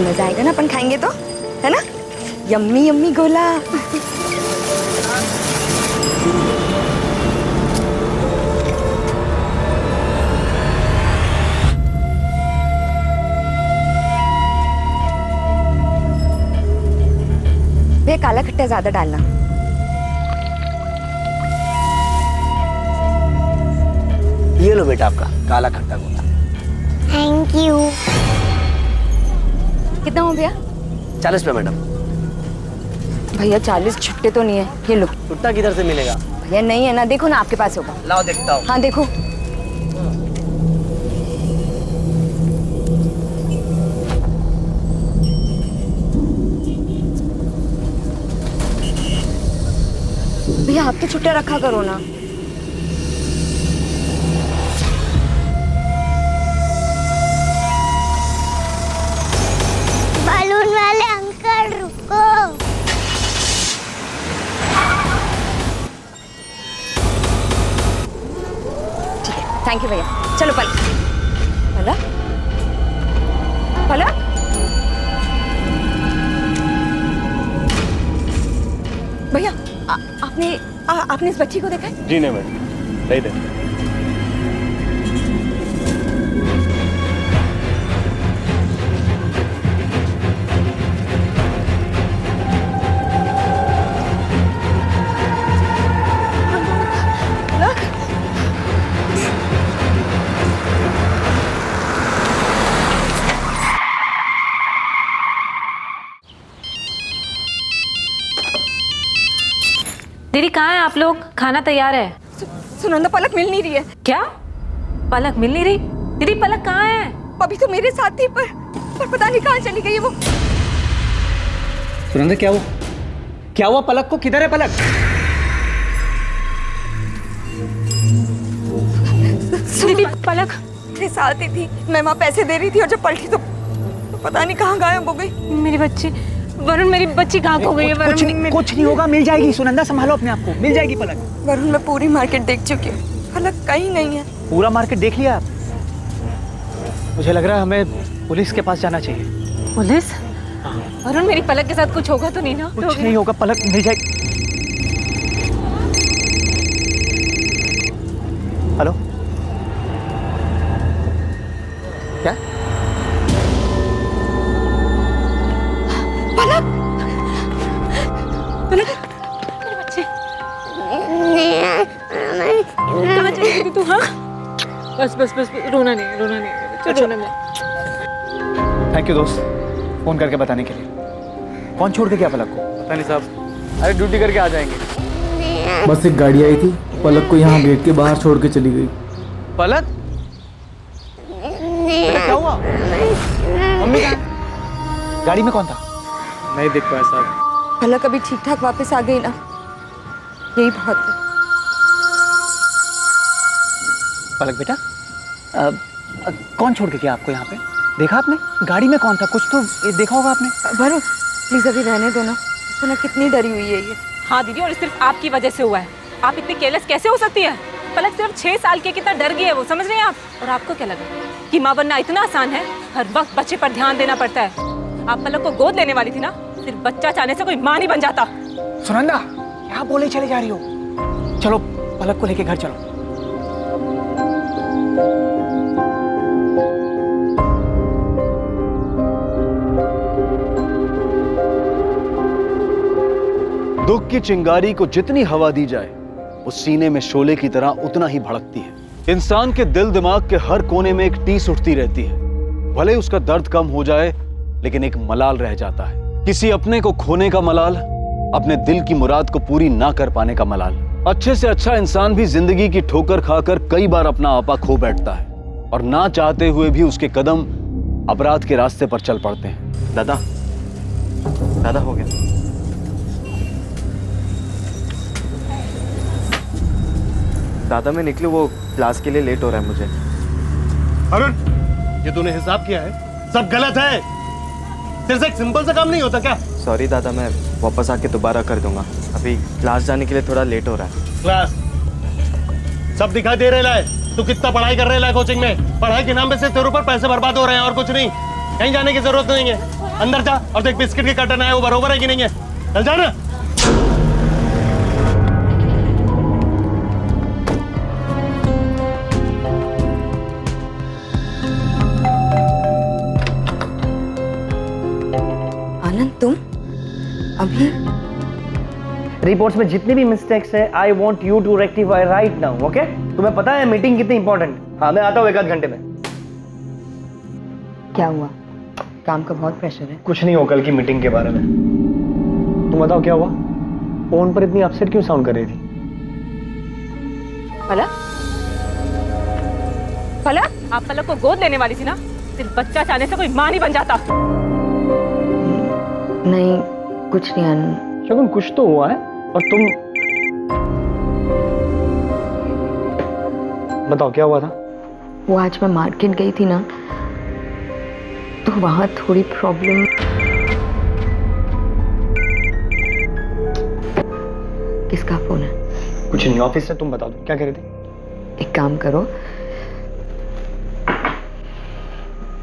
मजा आएगा ना अपन खाएंगे तो, है ना? यम्मी यम्मी गोला। भैया काला खट्टा ज्यादा डालना। ये लो बेटा आपका काला खट्टा गोला। Thank you. कितना हो भैया? 40 रुपये मैडम। भैया 40 छुट्टे तो नहीं है, ये लो। छुट्टा किधर से मिलेगा? भैया नहीं है ना, देखो ना आपके पास होगा। लाओ देखता हूँ। हाँ देखो। भैया आप तो छुट्टे रखा करो ना। बालून वाले अंकल रुको। ठीक है, थैंक यू भैया। चलो पलक। पलक पलक। भैया आपने इस बच्ची को देखा है? जी नहीं मैडम, नहीं देखा। दीदी कहाँ हैं आप लोग? खाना तैयार है। सुनंदा पलक मिल नहीं रही है। क्या? पलक मिल नहीं रही? दीदी पलक कहाँ है? अभी तो मेरे साथ थी पर पता नहीं कहाँ चली गई है वो। सुनंदा क्या हुआ पलक को? किधर है पलक? दीदी पलक मेरे साथ ही थी, मैं वहाँ पैसे दे रही थी और जब पलटी तो पता नहीं कहाँ गायब हो गई। मेरी बच्ची वरुण, मेरी बच्ची कहाँ खो गई है? वरुण कुछ नहीं होगा, मिल जाएगी। सुनंदा संभालो अपने आप को, मिल जाएगी पलक। वरुण मैं पूरी मार्केट देख चुकी हूँ, पलक कहीं नहीं है। पूरा मार्केट देख लिया आप? मुझे लग रहा है हमें पुलिस के पास जाना चाहिए। पुलिस? वरुण मेरी पलक के साथ कुछ होगा तो नहीं ना? कुछ नहीं होगा, पलक मिल जाएगी। हेलो, क्या? पलक मेरी बच्ची कहाँ चली गई तू? हाँ बस बस बस, रोना नहीं रोना नहीं। थैंक यू दोस्त, फोन करके बताने के लिए। कौन छोड़ के गया पलक को? पता नहीं साहब, अरे ड्यूटी करके आ जाएंगे। बस एक गाड़ी आई थी, पलक को यहाँ गेट के बाहर छोड़ के चली गई। पलक क्या हुआ? मम्मी कहाँ? गाड़ी में कौन था? नहीं देख पाया साहब। पलक अभी ठीक ठाक वापस आ गई ना, यही बहुत है। पलक बेटा, कौन छोड़ के गया आपको यहाँ पे? देखा आपने? गाड़ी में कौन था? कुछ तो देखा होगा आपने। वरुण प्लीज अभी रहने दो ना, सुना कितनी डरी हुई है ये। हाँ दीदी, और सिर्फ आपकी वजह से हुआ है। आप इतनी केयरलेस कैसे हो सकती है? पलक सिर्फ 6 साल की, कितना डर गई है वो, समझ रहे हैं आप? और आपको क्या लगा कि माँ बनना इतना आसान है? हर वक्त बच्चे पर ध्यान देना पड़ता है। आप पलक को गोद लेने वाली थी ना, सिर्फ बच्चा चाहने से कोई माँ नहीं बन जाता। सुनंदा क्या बोले चले जा रही हो? चलो पलक को लेके घर चलो। दुख की चिंगारी को जितनी हवा दी जाए, वो सीने में शोले की तरह उतना ही भड़कती है। इंसान के दिल दिमाग के हर कोने में एक टीस उठती रहती है। भले उसका दर्द कम हो जाए, लेकिन एक मलाल रह जाता है। किसी अपने को खोने का मलाल, अपने दिल की मुराद को पूरी ना कर पाने का मलाल। अच्छे से अच्छा इंसान भी जिंदगी की ठोकर खाकर कई बार अपना आपा खो बैठता है, और ना चाहते हुए भी उसके कदम अपराध के रास्ते पर चल पड़ते हैं। दादा हो गया। दादा मैं निकलूं, वो क्लास के लिए लेट हो रहा है मुझे। अरुण, ये तूने हिसाब किया है? सब गलत है। तेरे से एक सिंपल सा काम नहीं होता क्या? सॉरी दादा, मैं वापस आके दोबारा कर दूंगा। अभी क्लास जाने के लिए थोड़ा लेट हो रहा है। क्लास सब दिखाई दे रहा है। तू कितना पढ़ाई कर रहा है कोचिंग में? पढ़ाई के नाम पे सिर्फ तेरे ऊपर पैसे बर्बाद हो रहे हैं और कुछ नहीं। कहीं जाने की जरूरत नहीं है। अंदर जा और देख बिस्किट के कर्टन आए वो बरोबर है कि नहीं है। चल जा ना। आनंद तुम अभी रिपोर्ट्स में जितनी भी मिस्टेक्स है I want you to rectify right now, okay? तुम्हें पता है मीटिंग कितनी इंपॉर्टेंट? हाँ, मैं आता हूँ 1 आध घंटे में। क्या हुआ? काम का बहुत प्रेशर है। कुछ नहीं हो कल की मीटिंग के बारे में। तुम बताओ क्या हुआ? फोन पर इतनी अपसेट क्यों साउंड कर रही थी? पलक, पलक, आप पलक को गोद लेने वाली थी ना? सिर्फ बच्चा चाहने से कोई मां नहीं बन जाता। नहीं कुछ नहीं आनंद। शगुन कुछ तो हुआ है और तुम बताओ क्या हुआ था? वो आज मैं मार्केट गई थी ना, तो वहां थोड़ी प्रॉब्लम। किसका फोन है? कुछ नहीं, ऑफिस से। तुम बताओ क्या कह रही थी? एक काम करो,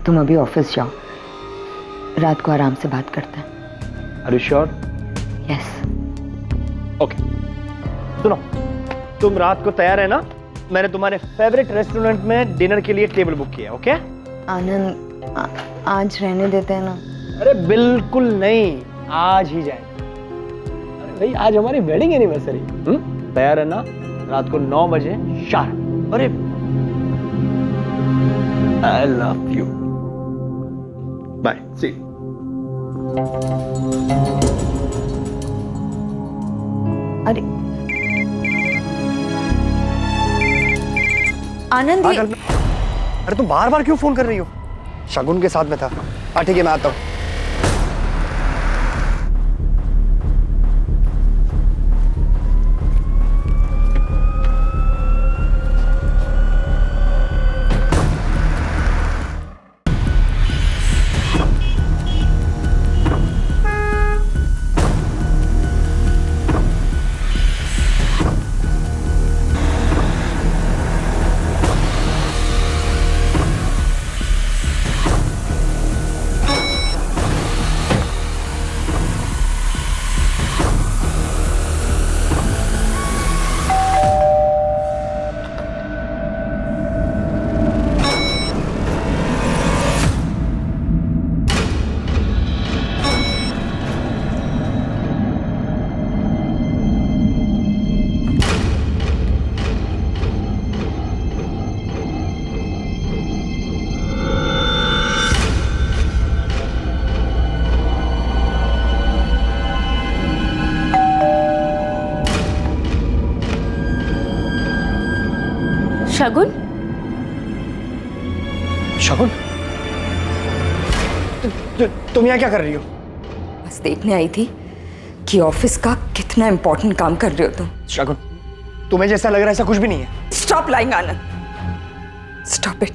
तुम अभी ऑफिस जाओ, रात को आराम से बात करते हैं। Are you sure? Yes. Okay, सुनो, तुम रात को तैयार है ना? मैंने तुम्हारे फेवरेट रेस्टोरेंट में डिनर के लिए टेबल बुक किया, ओके? आनंद आज रहने देते हैं ना? अरे बिल्कुल नहीं, आज ही जाएंगे। अरे भाई आज हमारी वेडिंग एनिवर्सरी। तैयार है ना? रात को 9 बजे शार्प। अरे आई लव यू, बाय, सी। अरे आनंद ये... अरे तुम बार बार क्यों फोन कर रही हो? शगुन के साथ में था। ठीक है, मैं आता हूँ। शगुन, शगुन, तुम यहाँ क्या कर रही हो? बस देखने आई थी कि ऑफिस का कितना इंपॉर्टेंट काम कर रहे हो तुम। शगुन, तुम्हें जैसा लग रहा है ऐसा कुछ भी नहीं है। Stop lying Anand, stop it.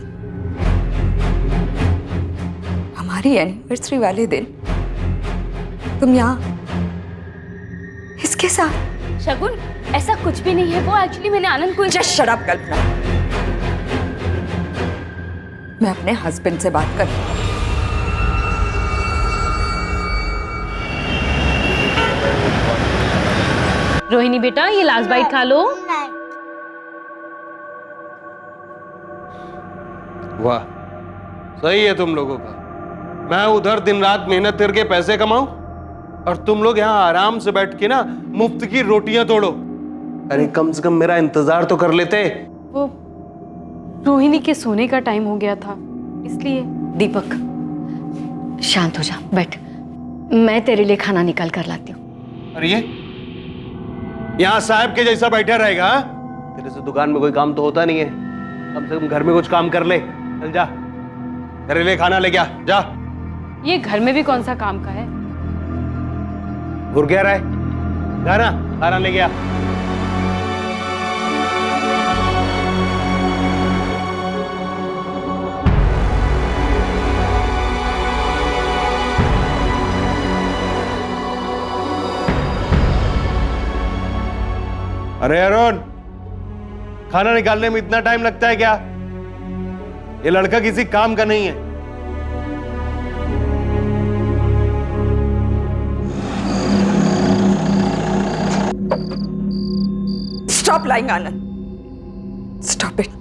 हमारी एनिवर्सरी वाले दिन तुम यहाँ इसके साथ? शगुन, ऐसा कुछ भी नहीं है। वो एक्चुअली मैंने आनंद को... जस्ट शट अप कल्पना, मैं अपने हस्बैंड से बात कर। रोहिणी बेटा, ये लास्ट बाइट खा लो। वाह, सही है तुम लोगों का। मैं उधर दिन रात मेहनत करके पैसे कमाऊं और तुम लोग यहाँ आराम से बैठ के ना मुफ्त की रोटियां तोड़ो। अरे कम से कम मेरा इंतजार तो कर लेते। वो रोहिणी के सोने का टाइम हो गया था, इसलिए। दीपक शांत हो जा, बैठ, मैं तेरे लिए खाना निकाल कर लाती हूँ। अरे ये यहाँ साहब के जैसा बैठा रहेगा? तेरे से दुकान में कोई काम तो होता नहीं है, कम से कम घर में कुछ काम कर ले। चल जा, तेरे लिए खाना लेके आ, जा। ये घर में भी कौन सा काम का है? घुर गया रहा, जा ना, खाना लेके आ। अरे अरुण, खाना निकालने में इतना टाइम लगता है क्या? ये लड़का किसी काम का नहीं है। Stop lying, Anand. Stop it.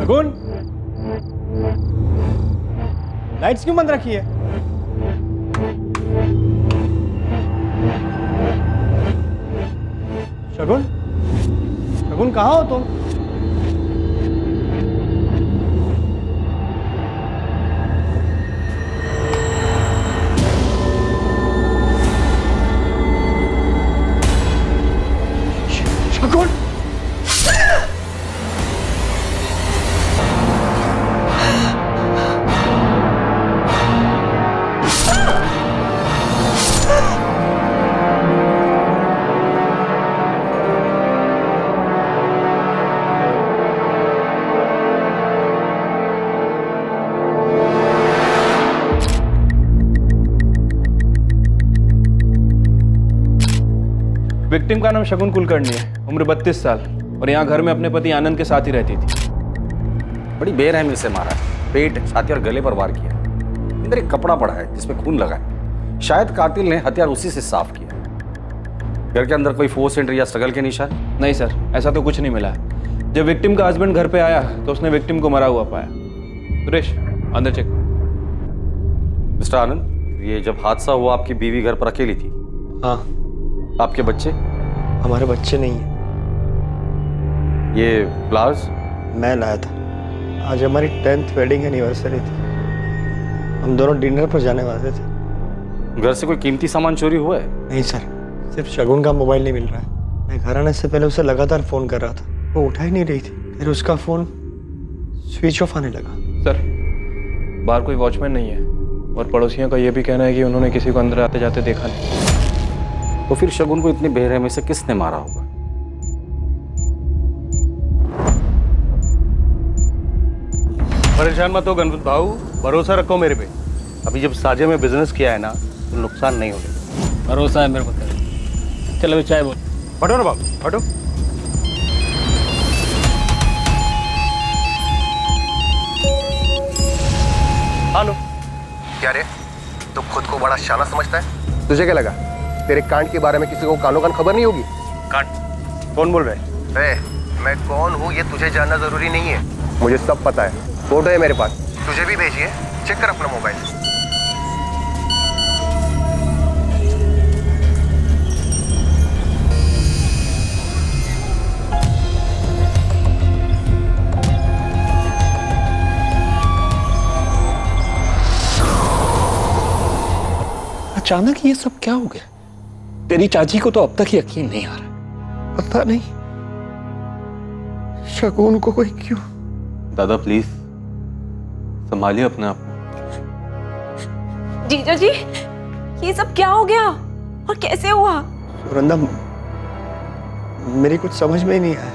Shagun, lights क्यों बंद रखी है? शगुन, शगुन कहाँ हो तुम? शगुन, विक्टिम का नाम शगुन कुलकर्णी है, उम्र 32 साल, और यहाँ घर में अपने पति आनंद के साथ ही रहती थी। बड़ी बेरहमी से मारा है, पेट, छाती और गले पर वार किया। अंदर एक कपड़ा पड़ा है जिसमें खून लगा है। शायद कातिल ने हथियार उसी से साफ किया। घर के अंदर कोई फोर्स एंट्री या स्ट्रगल के निशान? नहीं सर, ऐसा तो कुछ नहीं मिला है। जब विक्टिम का हस्बैंड घर पे आया तो उसने विक्टिम को मरा हुआ पाया। सुरेश, अंदर चेक। मिस्टर आनंद, ये जब हादसा हुआ आपकी बीवी घर पर अकेली थी? हाँ। आपके बच्चे? हमारे बच्चे नहीं हैं। ये फ्लावर्स? मैं लाया था, आज हमारी 10th वेडिंग एनिवर्सरी थी। हम दोनों डिनर पर जाने वाले थे। घर से कोई कीमती सामान चोरी हुआ है? नहीं सर, सिर्फ शगुन का मोबाइल नहीं मिल रहा है। मैं घर आने से पहले उसे लगातार फ़ोन कर रहा था, वो उठा ही नहीं रही थी। फिर उसका फ़ोन स्विच ऑफ आने लगा। सर, बाहर कोई वॉचमैन नहीं है और पड़ोसियों का ये भी कहना है कि उन्होंने किसी को अंदर आते जाते देखा नहीं। तो फिर शगुन को इतनी बेरहमी से किसने मारा होगा? परेशान मत हो गणपत भाऊ, भरोसा रखो मेरे पे। अभी जब साझे में बिजनेस किया है ना तो नुकसान नहीं होगा। भरोसा है मेरे को। चलो अभी चाय बोल। हटो ना बाबू, हटो। हेलो। क्या रे, तू खुद को बड़ा शाना समझता है? तुझे क्या लगा तेरे कांड के बारे में किसी को कानो कान खबर नहीं होगी? कांड? कौन बोल रहे हैं? मैं कौन हूँ ये तुझे जानना जरूरी नहीं है, मुझे सब पता है। फोटो है मेरे पास, तुझे भी भेजिए, चेक कर अपना मोबाइल। अचानक ये सब क्या हो गया? तेरी चाची को तो अब तक यकीन नहीं आ रहा। पता नहीं शगुन को कोई क्यों। दादा प्लीज संभालिए अपने आप। जीजा जी, ये सब क्या हो गया और कैसे हुआ? सुरंदा, मेरी कुछ समझ में ही नहीं आया।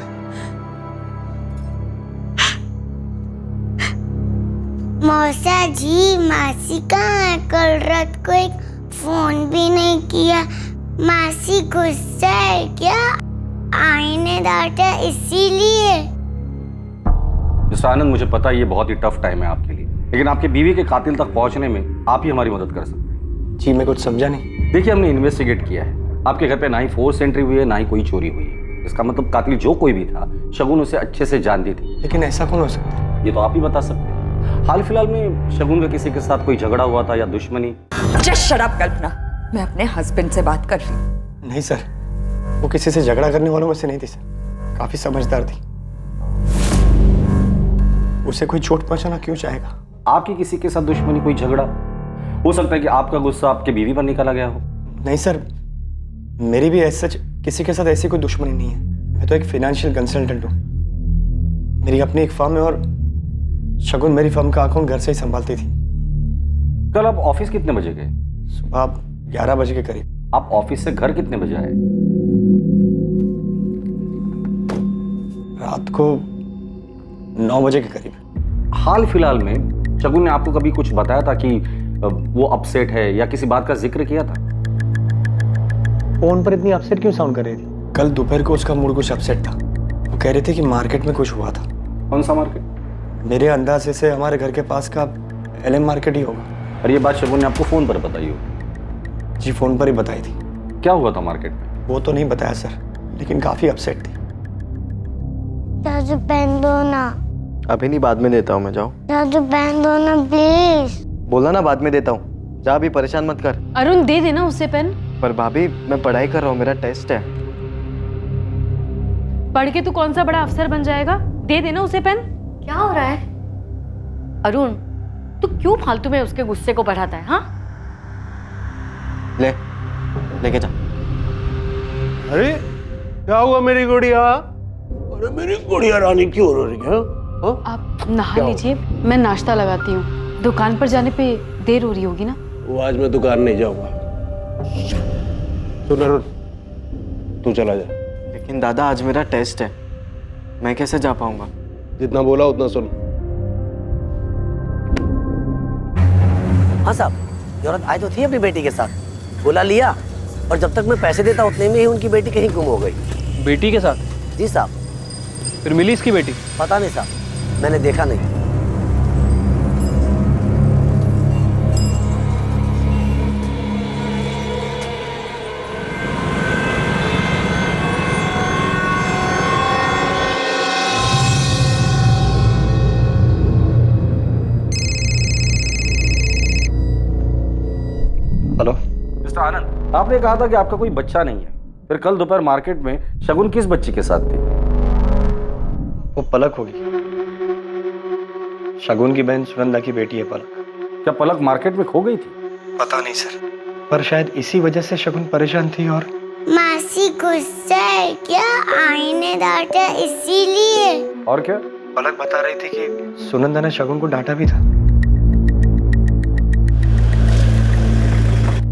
मौसा जी, मासी कहाँ है? कल रात को एक फोन भी नहीं किया। मासी गुस्सा है क्या? आई ने डांटा इसीलिए? मिस्टर आनंद, मुझे पता है ये बहुत ही टफ टाइम है आपके लिए, लेकिन आपके बीवी के कातिल तक पहुंचने में आप ही हमारी मदद कर सकते हैं। जी, मैं कुछ समझा नहीं। देखिए, हमने इन्वेस्टिगेट किया है। आपके घर पे ना ही फोर्स एंट्री हुई है, ना ही कोई चोरी हुई है। इसका मतलब कातिल जो कोई भी था, शगुन उसे अच्छे से जानती थी। लेकिन ऐसा कौन हो सकता है? ये तो आप ही बता सकते हैं। हाल फिलहाल में शगुन का किसी के साथ कोई झगड़ा हुआ था या दुश्मनी? जस्ट शट अप कल्पना, मैं अपने हस्बैंड से बात कर रही हूँ। नहीं सर, वो किसी से झगड़ा करने वालों में से नहीं थी सर। काफी समझदार थी। उसे कोई चोट पहुंचाना क्यों चाहेगा? आपकी किसी के साथ दुश्मनी, कोई झगड़ा? हो सकता है कि आपका गुस्सा आपके बीवी पर निकाला गया हो। नहीं सर, मेरी भी ऐसा किसी के साथ ऐसी कोई दुश्मनी नहीं है। मैं तो एक फाइनेंशियल कंसल्टेंट हूँ। मेरी अपनी एक फर्म है और शगुन मेरी फर्म का अकाउंट घर से ही संभालती थी। कल आप ऑफिस कितने बजे गए? सुबह 11 बजे के करीब। आप ऑफिस से घर कितने बजे आए? रात को 9 बजे के करीब। हाल फिलहाल में शगुन ने आपको कभी कुछ बताया था कि वो अपसेट है या किसी बात का जिक्र किया था? फोन पर इतनी अपसेट क्यों साउंड कर रही थी? कल दोपहर को उसका मूड कुछ अपसेट था। वो कह रहे थे कि मार्केट में कुछ हुआ था। कौन सा मार्केट? मेरे अंदाजे से हमारे घर के पास का LM मार्केट ही होगा। और ये बात शगुन ने आपको फोन पर बताई हो? जी फोन पर ही बताई थी। क्या हुआ था मार्केट में? वो तो नहीं बताया सर, लेकिन काफी अपसेट थी। दादू पेन दो ना। अभी नहीं, बाद में देता हूँ मैं। जाओ। दादू पेन दो ना प्लीज। बोला ना बाद में देता हूँ। जा, अभी परेशान मत कर। अरुण दे देना उसे पेन। पर भाभी मैं पढ़ाई कर रहा हूँ, मेरा टेस्ट है। पढ़ के तू कौन सा बड़ा अफसर बन जाएगा? दे देना उसे पेन। क्या हो रहा है अरुण? तू क्यों फालतू में उसके गुस्से को बढ़ाता है? हाँ लेके जा। अरे क्या हुआ मेरी गुड़िया? अरे मेरी गुड़िया रानी क्यों रो रही है? आप नहा लीजिए, मैं नाश्ता लगाती हूँ। दुकान पर जाने पे देर हो रही होगी ना? वो आज मैं दुकान नहीं जाऊंगा। सुन अरुण, तू चला जा। लेकिन दादा आज मेरा टेस्ट है, मैं कैसे जा पाऊंगा? जितना बोला उतना सुन। हाँ साहब, ये औरत आई तो थी अपनी बेटी के साथ, बुला लिया और जब तक मैं पैसे देता उतने में ही उनकी बेटी कहीं गुम हो गई। बेटी के साथ? जी साहब। फिर मिली इसकी बेटी? पता नहीं साहब, मैंने देखा नहीं। हेलो मिस्टर आनंद, आपने कहा था कि आपका कोई बच्चा नहीं है। फिर कल दोपहर मार्केट में शगुन किस बच्ची के साथ थी? वो पलक होगी। शगुन की बहन सुनंदा की बेटी है पलक। क्या पलक मार्केट में खो गई थी? पता नहीं सर, पर शायद इसी वजह से शगुन परेशान थी। और मासी गुस्सा है क्या? आईने डांटा इसीलिए। और क्या? पलक बता रही थी कि सुनंदा ने शगुन को डांटा भी था।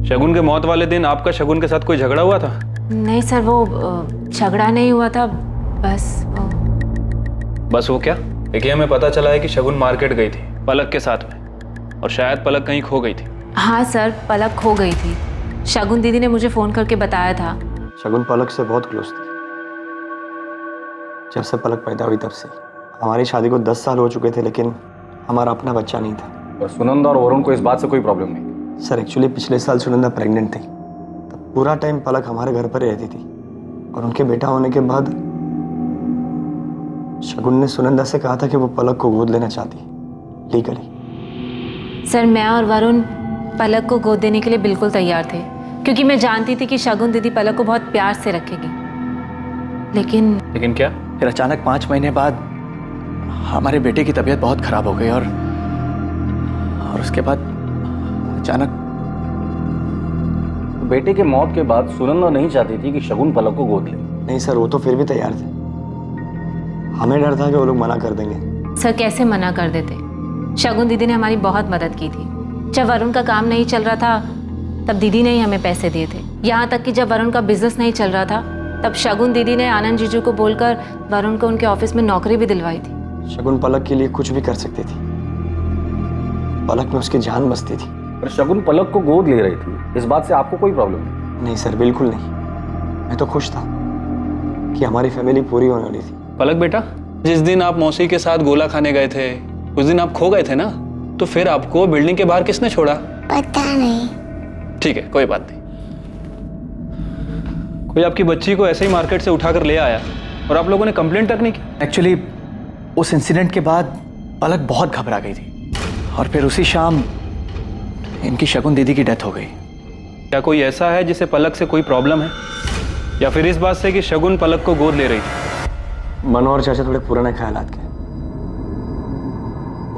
शगुन के मौत वाले दिन आपका शगुन के साथ कोई झगड़ा हुआ था? नहीं सर, वो झगड़ा नहीं हुआ था, बस वो क्या? देखिए, हमें पता चला है कि शगुन मार्केट गई थी पलक के साथ में, और शायद पलक कहीं खो गई थी। हाँ सर, पलक खो गई थी। शगुन दीदी ने मुझे फोन करके बताया था। शगुन पलक से बहुत क्लोज थी। जब से पलक पैदा हुई तब से। हमारी शादी को 10 साल हो चुके थे, लेकिन हमारा अपना बच्चा नहीं था। और सुनंदा और वरुण को इस बात से कोई प्रॉब्लम नहीं? सर एक्चुअली पिछले साल सुनंदा प्रेग्नेंट थी, तब पूरा टाइम पलक हमारे घर पर ही रहती थी। और उनके बेटा होने के बाद शगुन ने सुनंदा से कहा था कि वो पलक को गोद लेना चाहती है लीगली। सर मैं और वरुण पलक को गोद देने के लिए बिल्कुल तैयार थे, क्योंकि मैं जानती थी कि शगुन दीदी पलक को बहुत प्यार से रखेगी। लेकिन क्या? फिर अचानक 5 महीने बाद हमारे बेटे की तबीयत बहुत खराब हो गई और उसके बाद अचानक। बेटे के मौत के बाद सुनंदा नहीं चाहती थी कि शगुन पलक को गोद ले? नहीं सर, वो तो फिर भी तैयार थे। हमें डर था कि वो लोग मना कर देंगे। सर कैसे मना कर देते? शगुन दीदी ने हमारी बहुत मदद की थी। जब वरुण का काम नहीं चल रहा था तब दीदी ने ही हमें पैसे दिए थे। यहाँ तक कि जब वरुण का बिजनेस नहीं चल रहा था तब शगुन दीदी ने आनंद जीजू को बोलकर वरुण को उनके ऑफिस में नौकरी भी दिलवाई थी। शगुन पलक के लिए कुछ भी कर सकती थी। पलक में उसकी जान बसती थी। पर शगुन पलक को गोद ले रही थी, इस बात से आपको कोई प्रॉब्लम नहीं? नहीं सर, बिल्कुल नहीं। मैं तो खुश था कि हमारी फैमिली पूरी होने वाली थी। पलक बेटा, जिस दिन आप मौसी के साथ गोला खाने गए थे उस दिन आप खो गए थे ना, तो फिर आपको बिल्डिंग के बाहर किसने छोड़ा? पता नहीं। ठीक है, कोई बात नहीं। कोई आपकी बच्ची को ऐसे ही मार्केट से उठाकर ले आया और आप लोगों ने कंप्लेंट तक नहीं की? एक्चुअली उस इंसिडेंट के बाद पलक बहुत घबरा गई थी और फिर उसी शाम इनकी शगुन दीदी की डेथ हो गई। क्या कोई ऐसा है जिसे पलक से कोई प्रॉब्लम है, या फिर इस बात से कि शगुन पलक को गोद ले रही थी? मनोहर चाचा थोड़े पुराने ख्यालात के।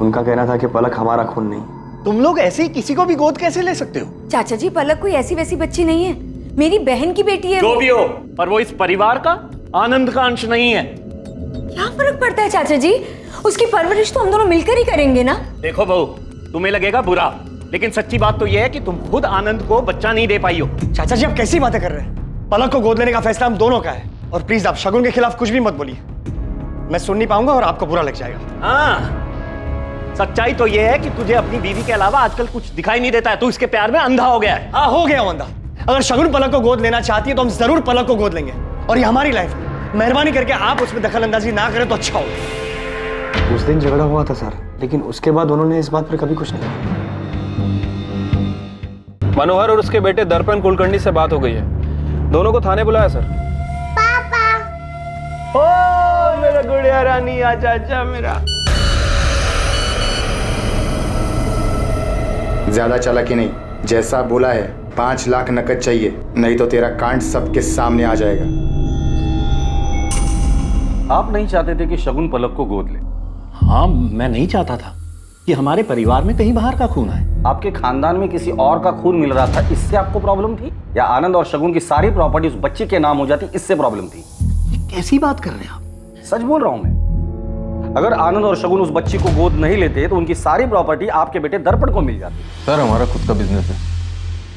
उनका कहना था कि पलक हमारा खून नहीं। तुम लोग ऐसे ही किसी को भी गोद कैसे ले सकते हो? चाचा जी, पलक कोई ऐसी वैसी बच्ची नहीं है, मेरी बहन की बेटी है। जो भी हो, पर वो इस परिवार का आनंद का अंश नहीं है। क्या फर्क पड़ता है चाचा जी? उसकी परवरिश तो हम दोनों मिलकर ही करेंगे ना। देखो बहू, तुम्हें लगेगा बुरा, लेकिन सच्ची बात तो यह है कि तुम खुद आनंद को बच्चा नहीं दे पाई हो। चाचा जी, आप कैसी बातें कर रहे हैं? पलक को गोद लेने का फैसला हम दोनों का है। और प्लीज आप शगुन के खिलाफ कुछ भी मत बोलिए, मैं सुन नहीं पाऊंगा और आपको बुरा लग जाएगा। हाँ, सच्चाई तो ये है कि तुझे अपनी बीवी के अलावा आजकल कुछ दिखाई नहीं देता है। तू इसके प्यार में अंधा हो गया है। हाँ, हो गया हूं अंधा। अगर शगुन पलक को गोद लेना चाहती है तो हम जरूर पलक को गोद लेंगे, और ये हमारी लाइफ है। मेहरबानी करके आप उसमें दखल अंदाजी ना करें तो अच्छा हो। उस दिन झगड़ा हुआ था सर, लेकिन उसके बाद उन्होंने इस बात पर कभी कुछ नहीं कहा। मनोहर और उसके बेटे दर्पण कुलकर्णी से बात हो गई है, दोनों को थाने बुलाया सर। ओ मेरा गुड़िया रानी, आजा आजा मेरा। ज्यादा चालाकी नहीं, जैसा बोला है 5 लाख नकद चाहिए, नहीं तो तेरा कांड सबके सामने आ जाएगा। आप नहीं चाहते थे कि शगुन पलक को गोद ले? हाँ, मैं नहीं चाहता था कि हमारे परिवार में कहीं बाहर का खून आए। आपके खानदान में किसी और का खून मिल रहा था, इससे आपको प्रॉब्लम थी? या आनंद और शगुन की सारी प्रॉपर्टी उस बच्चे के नाम हो जाती, इससे प्रॉब्लम थी? कैसी बात कर रहे हैं आप? सच बोल रहा हूं मैं। अगर आनंद और शगुन उस बच्ची को गोद नहीं लेते तो उनकी सारी प्रॉपर्टी आपके बेटे दर्पण को मिल जाती। सर, हमारा खुद का बिजनेस है,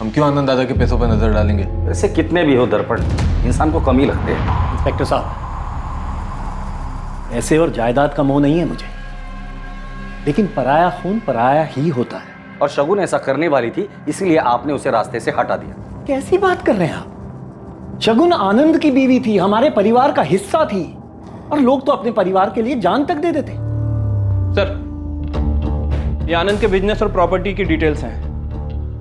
हम क्यों आनंद दादा के पैसों पर नजर डालेंगे? वैसे कितने भी हो दर्पण, इंसान को कमी लगते हैं। इंस्पेक्टर साहब, ऐसे और जायदाद का मोह नहीं है मुझे, लेकिन पराया खून पराया ही होता है। और शगुन ऐसा करने वाली थी, इसीलिए आपने उसे रास्ते से हटा दिया। कैसी बात कर रहे हैं आप? शगुन आनंद की बीवी थी, हमारे परिवार का हिस्सा थी, और लोग तो अपने परिवार के लिए जान तक दे देते। सर, ये आनंद के बिजनेस और प्रॉपर्टी की डिटेल्स हैं।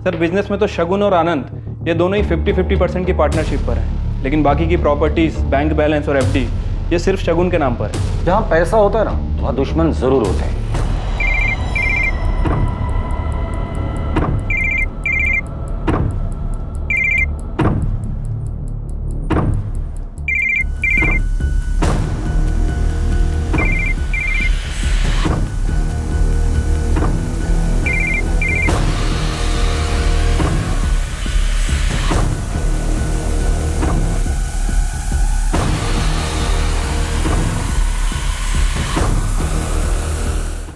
सर, बिजनेस में तो शगुन और आनंद ये दोनों ही 50-50% की पार्टनरशिप पर हैं, लेकिन बाकी की प्रॉपर्टीज, बैंक बैलेंस और एफडी ये सिर्फ शगुन के नाम पर है। जहां पैसा होता है ना, वहां दुश्मन जरूर होते हैं।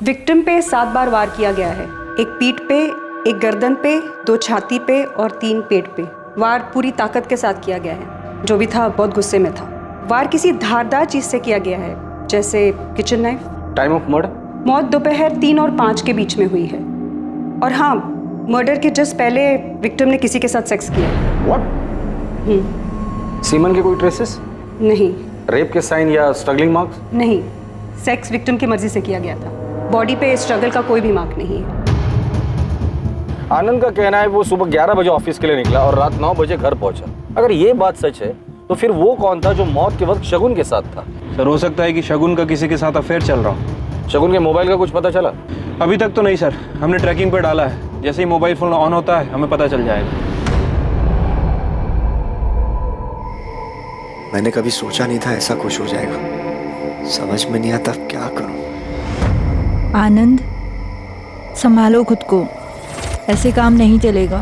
विक्टिम पे 7 बार वार किया गया है। एक पीठ पे, एक गर्दन पे, 2 छाती पे और 3 पेट पे। वार पूरी ताकत के साथ किया गया है। जो भी था बहुत गुस्से में था। वार किसी धारदार चीज से किया गया है, जैसे kitchen knife. Time of murder? मौत दोपहर 3 और 5 के बीच में हुई है। और हाँ, मर्डर के जस्ट पहले विक्टिम ने किसी के साथ सेक्स किया। व्हाट? सीमन के कोई ट्रेसेस? नहीं। रेप के साइन या स्ट्रगलिंग मार्क्स? नहीं, सेक्स विक्टिम की मर्जी से किया गया था। बॉडी पे स्ट्रगल का कोई भी मार्क नहीं है। आनंद का कहना है वो सुबह 11 बजे ऑफिस के लिए निकला और रात 9 बजे घर पहुंचा। अगर ये बात सच है तो फिर वो कौन था जो मौत के वक्त शगुन के साथ था? सर, हो सकता है कि शगुन का किसी के साथ अफेयर चल रहा हो। शगुन के मोबाइल का कुछ पता चला? अभी तक तो नहीं सर, हमने ट्रैकिंग पर डाला है। जैसे ही मोबाइल फोन ऑन होता है हमें पता चल जाएगा। मैंने कभी सोचा नहीं था ऐसा कुछ हो जाएगा। समझ में नहीं आता क्या करूं। आनंद, संभालो खुद को, ऐसे काम नहीं चलेगा।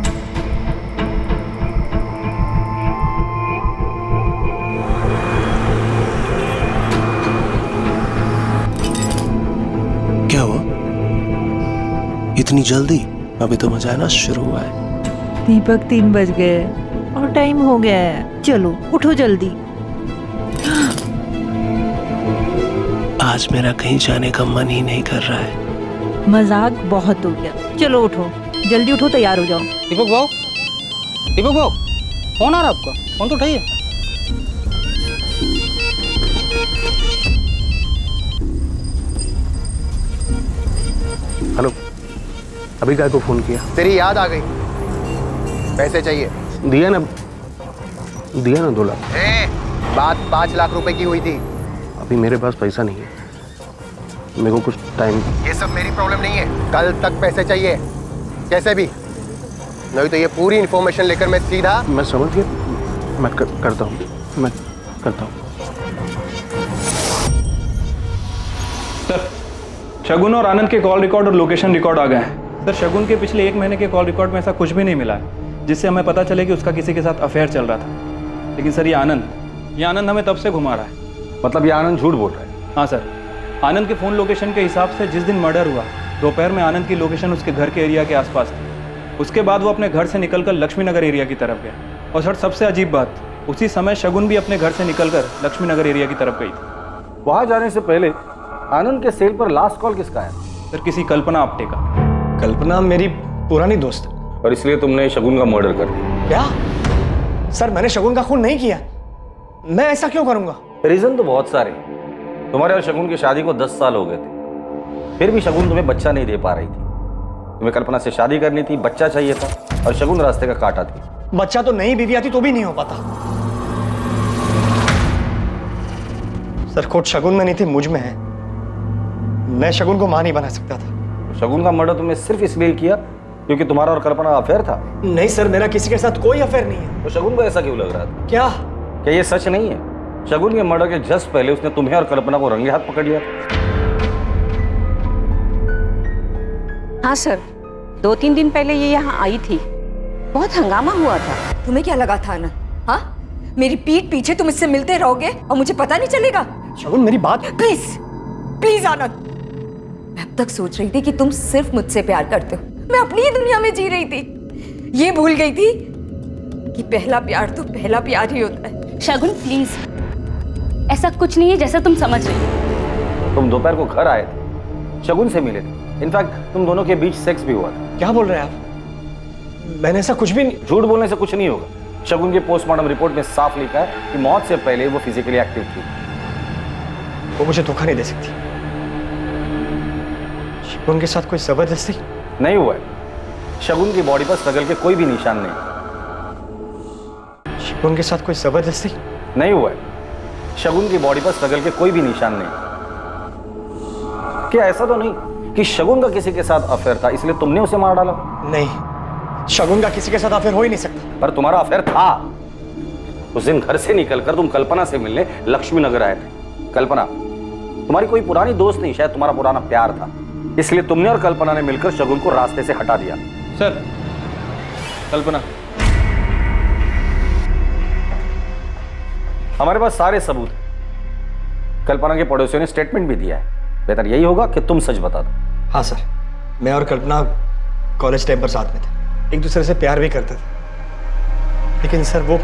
क्या हुआ? इतनी जल्दी? अभी तो मजा आना शुरू हुआ है। दीपक 3 बज गए और टाइम हो गया है। चलो उठो जल्दी। आज मेरा कहीं जाने का मन ही नहीं कर रहा है। मजाक बहुत हो गया, चलो उठो, जल्दी उठो, तैयार हो जाओ। दीपक भाऊ, दीपक भाऊ, फोन आ रहा है आपका, फोन तो उठाइए। हेलो, अभी काय को फोन किया? तेरी याद आ गई, पैसे चाहिए। दिया ना 2 लाख। बात 5 लाख रुपए की हुई थी। अभी मेरे पास पैसा नहीं है, मेरे को कुछ टाइम। ये सब मेरी प्रॉब्लम नहीं है, कल तक पैसे चाहिए कैसे भी, नहीं तो ये पूरी इंफॉर्मेशन लेकर मैं सीधा। मैं समझ गया, मैं करता हूँ, मैं करता हूँ। सर, शगुन और आनंद के कॉल रिकॉर्ड और लोकेशन रिकॉर्ड आ गए हैं। सर, शगुन के पिछले 1 महीने के कॉल रिकॉर्ड में ऐसा कुछ भी नहीं मिला है जिससे हमें पता चले कि उसका किसी के साथ अफेयर चल रहा था। लेकिन सर, ये आनंद हमें तब से घुमा रहा है। मतलब ये आनंद झूठ बोल रहा है? हाँ सर, आनंद के फ़ोन लोकेशन के हिसाब से जिस दिन मर्डर हुआ दोपहर में आनंद की लोकेशन उसके घर के एरिया के आसपास थी। उसके बाद वो अपने घर से निकलकर लक्ष्मी नगर एरिया की तरफ गया। और सर, सबसे अजीब बात, उसी समय शगुन भी अपने घर से निकलकर लक्ष्मी नगर एरिया की तरफ गई थी। वहाँ जाने से पहले आनंद के सेल पर लास्ट कॉल किसका है? सर किसी कल्पना आप्टे का। कल्पना मेरी पुरानी दोस्त है। और इसलिए तुमने शगुन का मर्डर कर दिया। क्या सर, मैंने शगुन का खून नहीं किया। मैं ऐसा क्यों करूंगा? रीजन तो बहुत सारे हैं। तुम्हारे और शगुन की शादी को 10 साल हो गए थे, फिर भी शगुन तुम्हें बच्चा नहीं दे पा रही थी। तुम्हें कल्पना से शादी करनी थी, बच्चा चाहिए था, और शगुन रास्ते का कांटा थी। बच्चा तो नई बीवी आती तो भी नहीं हो पाता। सर खोट शगुन में नहीं थी, मुझ में है। मैं शगुन को मां नहीं बना सकता था। शगुन का मर्डर तुमने सिर्फ इसलिए किया क्योंकि तुम्हारा और कल्पना अफेयर था? नहीं सर, मेरा किसी के साथ कोई अफेयर नहीं है। तो शगुन को ऐसा क्यों लग रहा था? क्या ये सच नहीं है? शगुन के मर्डर के जस्ट पहले उसने तुम्हें और कल्पना को रंगे हाथ पकड़ लिया। हाँ सर, 2-3 दिन पहले ये यहाँ आई थी, बहुत हंगामा हुआ था। तुम्हें क्या लगा था आनंद? हाँ, मेरी पीठ पीछे तुम इससे मिलते रहोगे और मुझे पता नहीं चलेगा? शगुन मेरी बात। प्लीज प्लीज आनंद, मैं अब तक सोच रही थी कि तुम सिर्फ मुझसे प्यार करते हो। मैं अपनी ही दुनिया में जी रही थी, ये भूल गई थी कि पहला प्यार तो पहला प्यार ही होता है। शगुन प्लीज, ऐसा कुछ नहीं है जैसा तुम समझ रही हो। तुम दोपहर को घर आए थे, शगुन से मिले थे, इनफैक्ट तुम दोनों के बीच सेक्स भी हुआ था। क्या बोल रहे हैं आप? मैंने ऐसा कुछ भी नहीं। झूठ बोलने से कुछ नहीं होगा। शगुन की पोस्टमार्टम रिपोर्ट में साफ लिखा है कि मौत से पहले वो फिजिकली एक्टिव थी। वो मुझे धोखा नहीं दे सकती। शगुन के साथ कोई जबरदस्ती नहीं हुआ है। शगुन की बॉडी पर स्ट्रगल के कोई भी निशान नहीं। शगुन के साथ कोई जबरदस्ती नहीं हुआ है। शगुन की बॉडी पर स्ट्रगल के कोई भी निशान नहीं। क्या ऐसा तो नहीं कि शगुन का किसी के साथ अफेयर था इसलिए तुमने उसे मार डाला? नहीं, शगुन का किसी के साथ अफेयर हो ही नहीं सकता। पर तुम्हारा अफेयर था। उस दिन घर से निकलकर तुम कल्पना से मिलने लक्ष्मी नगर आए थे। कल्पना तुम्हारी कोई पुरानी दोस्त नहीं, शायद तुम्हारा पुराना प्यार था, इसलिए तुमने और कल्पना ने मिलकर शगुन को रास्ते से हटा दिया। सर कल्पना, हमारे पास सारे सबूत हैं। कल्पना के पड़ोसियों ने स्टेटमेंट भी दिया है। बेहतर यही होगा कि तुम सच बता दो। हाँ सर, मैं और कल्पना कॉलेज टाइम पर साथ में थे, एक दूसरे से प्यार भी करते थे। लेकिन सर वो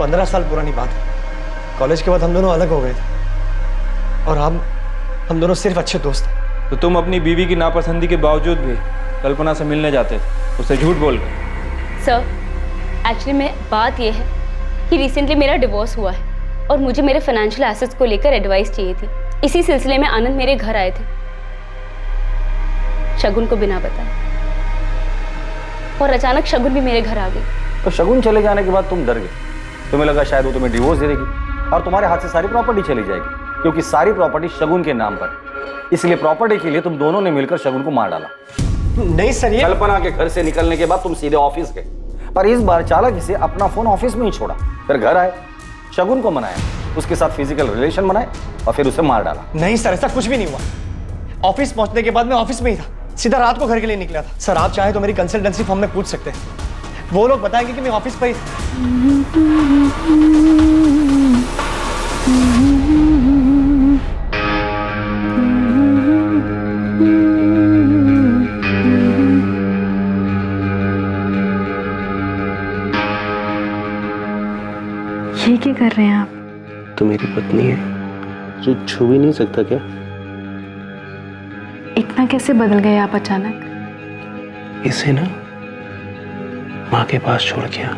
15 साल पुरानी बात है। कॉलेज के बाद हम दोनों अलग हो गए थे और हम दोनों सिर्फ अच्छे दोस्त थे। तो तुम अपनी बीवी की नापसंदी के बावजूद भी कल्पना से मिलने जाते थे, उससे झूठ बोल कर? सर एक्चुअली में बात यह है कि रिसेंटली मेरा डिवोर्स हुआ है और मुझे मेरे फाइनेंशियल एसेट्स को लेकर एडवाइस चाहिए थी। इसी सिलसिले में आनंद मेरे घर आए थे, शगुन को बिना बताए, और अचानक शगुन भी मेरे घर आ गई। तो शगुन चले जाने के बाद तुम डर गए। तुम्हें लगा शायद वो तुम्हें डिवोर्स दे देगी और तुम्हारे हाथ से सारी प्रॉपर्टी चली जाएगी, क्योंकि सारी प्रॉपर्टी शगुन के नाम पर। इसलिए प्रॉपर्टी के लिए तुम दोनों ने मिलकर शगुन को मार डाला। नहीं सर, ये कल्पना के घर से निकलने के बाद तुम सीधे ऑफिस गए, पर इस बार चालाकी से अपना फोन ऑफिस में ही छोड़ा। फिर घर आए, शगुन को मनाया, उसके साथ फिजिकल रिलेशन बनाए और फिर उसे मार डाला। नहीं सर, ऐसा कुछ भी नहीं हुआ। ऑफिस पहुंचने के बाद मैं ऑफिस में ही था, सीधा रात को घर के लिए निकला था। सर आप चाहे तो मेरी कंसल्टेंसी फॉर्म में पूछ सकते हैं, वो लोग बताएंगे कि मैं ऑफिस पर ही ये क्या कर रहे हैं आप? तो मेरी पत्नी है, जो छू भी नहीं सकता क्या? इतना कैसे बदल गए आप अचानक? इसे ना माँ के पास छोड़ गया,